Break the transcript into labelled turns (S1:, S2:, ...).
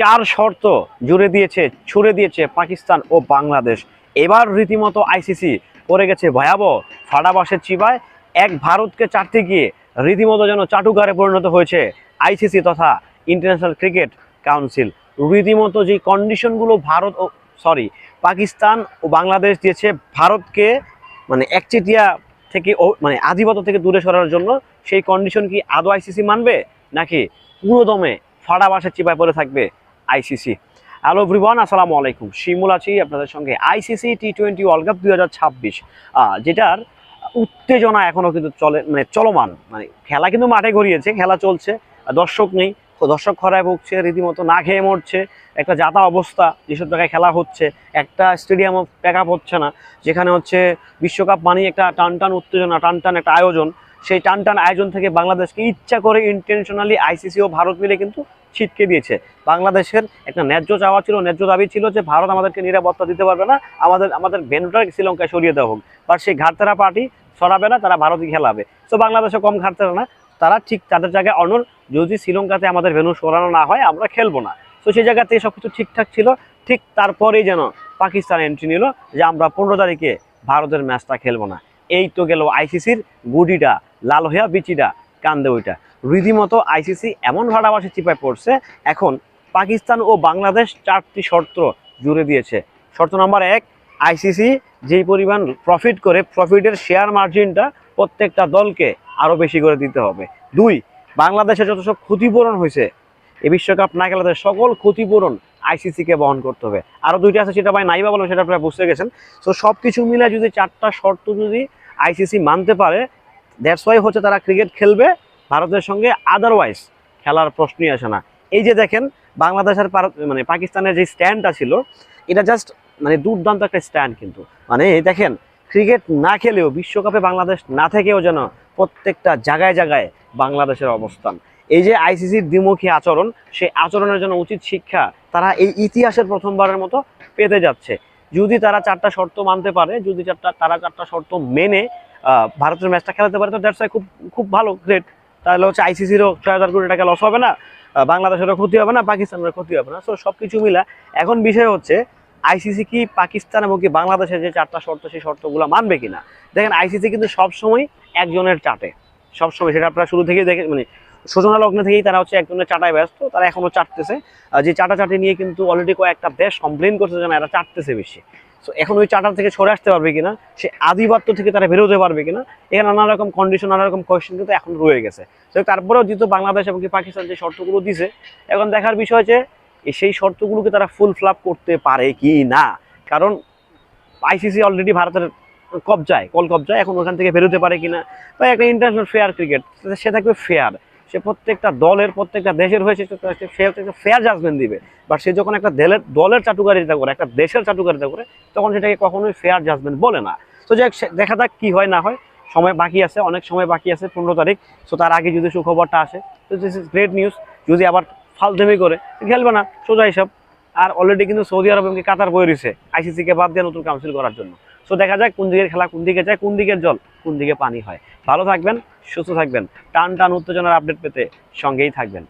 S1: চার শর্ত ছুড়ে দিয়েছে পাকিস্তান ও বাংলাদেশ। এবার রীতিমতো আইসিসি পড়ে গেছে ভয়াবহ ফাটাবাসের চিবায়। এক ভারতকে চাটতে গিয়ে রীতিমতো যেন চাটুকারে পরিণত হয়েছে আইসিসি তথা ইন্টারন্যাশনাল ক্রিকেট কাউন্সিল। রীতিমতো যে কন্ডিশনগুলো পাকিস্তান ও বাংলাদেশ দিয়েছে ভারতকে, মানে একচেটিয়া থেকে মানে আধিপত্য থেকে দূরে সরার জন্য, সেই কন্ডিশন কি আদৌ আইসিসি মানবে, নাকি পুরোদমে ফাটাবাসের চিপায় পড়ে থাকবে আইসিসি? হ্যালো এভরিওয়ান, আসসালামু আলাইকুম। শিমুল আছি আপনাদের সঙ্গে। আইসিসি টি20 ওয়ার্ল্ড কাপ 2026, যেটার উত্তেজনা এখনো কিন্তু চলমান। মানে খেলা কিন্তু মাঠে গড়িয়েছে, খেলা চলছে, দর্শক নেই, দর্শক খরায় ভুগছে, রীতিমতো না খেয়ে মরছে। একটা যাতা অবস্থা, যেসব জায়গায় খেলা হচ্ছে, একটা স্টেডিয়ামও প্যাক আপ হচ্ছে না, যেখানে হচ্ছে বিশ্বকাপ মানেই একটা টানটান উত্তেজনা, টানটান একটা আয়োজন। সেই টানটান আয়োজন থেকে বাংলাদেশকে ইচ্ছা করে ইন্টেনশনালি আইসিসি ও ভারত মিলে কিন্তু ছিটকে দিয়েছে। বাংলাদেশের একটা ন্যায্য চাওয়া ছিল, ন্যায্য দাবি ছিল যে ভারত আমাদেরকে নিরাপত্তা দিতে পারবে না, আমাদের ভেন্যুটাকে শ্রীলঙ্কায় সরিয়ে দেওয়া হোক। বাট সেই ঘাটতেরা পার্টি সরাবে না, তারা ভারতই খেলাবে। তো বাংলাদেশে কম ঘাটতেরা না, তারা ঠিক তাদের জায়গায় অনড়। যদি শ্রীলঙ্কাতে আমাদের ভেন্যু সরানো না হয় আমরা খেলবো না। তো সেই জায়গা থেকে সবকিছু ঠিকঠাক ছিল। ঠিক তারপরেই যেন পাকিস্তান এন্ট্রি নিল যে আমরা 15 তারিখে ভারতের ম্যাচটা খেলবো না। এই তো গেল আইসিসির গুডিটা, লাল হইয়া বিচিটা কান্দে ওইটা। রীতিমতো আইসিসি এমন ভাড়াবাসি চিপায় পড়ছে, এখন পাকিস্তান ও বাংলাদেশ 4টি শর্ত জুড়ে দিয়েছে। শর্ত নাম্বার 1, আইসিসি যেই পরিমাণ প্রফিট করে, প্রফিটের শেয়ার মার্জিনটা প্রত্যেকটা দলকে আরও বেশি করে দিতে হবে। 2, বাংলাদেশের যত সব ক্ষতিপূরণ হয়েছে এই বিশ্বকাপ না খেলাতে, সকল ক্ষতিপূরণ আইসিসিকে বহন করতে হবে। আরও 2টি আছে, সেটা ভাই নাইবা বলবো, সেটা আপনারা বুঝতে গেছেন। তো সব কিছু মিলে যদি 4টা শর্ত যদি আইসিসি মানতে পারে, দ্যাটস ওয়াই হচ্ছে তারা ক্রিকেট খেলবে ভারতের সঙ্গে, আদারওয়াইজ খেলার প্রশ্নই আসে না। এই যে দেখেন বাংলাদেশের পাকিস্তানের যে স্ট্যান্ডটা ছিল, এটা জাস্ট দুর্দান্ত একটা স্ট্যান্ড। কিন্তু দেখেন, ক্রিকেট না খেলেও, বিশ্বকাপে বাংলাদেশ না থেকেও যেন প্রত্যেকটা জায়গায় জায়গায় বাংলাদেশের অবস্থান। এই যে আইসিসির দ্বিমুখী আচরণ, সেই আচরণের জন্য উচিত শিক্ষা তারা এই ইতিহাসের প্রথমবারের মতো পেতে যাচ্ছে। যদি তারা 4টা শর্ত মানতে পারে, যদি তারা 4টা শর্ত মেনে ভারতের ম্যাচটা খেলাতে পারে, তো দ্যাটস ওয়াই খুব খুব ভালো, গ্রেট। তাহলে হচ্ছে আইসিসিরও 6,000 কোটি টাকা লস হবে না, বাংলাদেশেরও ক্ষতি হবে না, পাকিস্তানেরও ক্ষতি হবে না। তো সব কিছু মিলা এখন বিষয় হচ্ছে আইসিসি কি পাকিস্তান এবং কি বাংলাদেশের যে 4টা শর্ত, সেই শর্তগুলো মানবে কিনা। দেখেন, আইসিসি কিন্তু সবসময় একজনের চাটে, সবসময়। সেটা আপনারা শুরু থেকেই দেখেন, সূচনা লগ্নে থেকেই তারা হচ্ছে একজনের চাটায় ব্যস্ত, তারা এখনো চাটতেছে। যে চাটাচাটি নিয়ে কিন্তু অলরেডি কয়েকটা দেশ কমপ্লেন করছে যেন এরা চাটতেছে বেশি। সো এখন ওই চাটার থেকে সরে আসতে পারবে কিনা, সে আধিপত্য থেকে তারা বেরোতে পারবে কিনা, এখানে নানা রকম কন্ডিশন, নানা রকম কোয়েশ্চেন কিন্তু এখন রয়ে গেছে। তো তারপরেও যেহেতু বাংলাদেশ এবং পাকিস্তান যে শর্তগুলো দিছে, এখন দেখার বিষয় যে সেই শর্তগুলোকে তারা ফুল ফ্লাপ করতে পারে কি না। কারণ আইসিসি অলরেডি ভারতের কল কবজায়, এখন ওখান থেকে বেরোতে পারে কিনা। বা একটা ইন্টারন্যাশনাল ফেয়ার ক্রিকেট, সে থাকবে ফেয়ার, সে প্রত্যেকটা দলের, প্রত্যেকটা দেশের হয়েছে ফেয়ার জাজমেন্ট দিবে। বাট সে যখন একটা দলের চাটুকারিতা করে, একটা দেশের চাটুকারিতা করে, তখন সেটাকে কখনোই ফেয়ার জাজমেন্ট বলে না। তো দেখা যাক কি হয় না হয়, সময় বাকি আছে, অনেক সময় বাকি আছে, 15 তারিখ। সো তার আগে যদি সুখবরটা আসে, তো দিস ইজ গ্রেট নিউজ। যদি আবার ফালতুমি করে, খেলবে না, সোজা হিসাব। আর অলরেডি কিন্তু সৌদি আরব এবং কাতার বয়ে রয়েছে আইসিসিকে বাদ দিয়ে নতুন কাউন্সিল করার জন্য। সো দেখা যাক কোন দিকের খেলা কোন দিকে যায়, কোন দিকের জল কোন দিকে পানি হয়। ভালো থাকবেন, সুস্থ থাকবেন, টান টান উত্তেজনার আপডেট পেতে সঙ্গেই থাকবেন।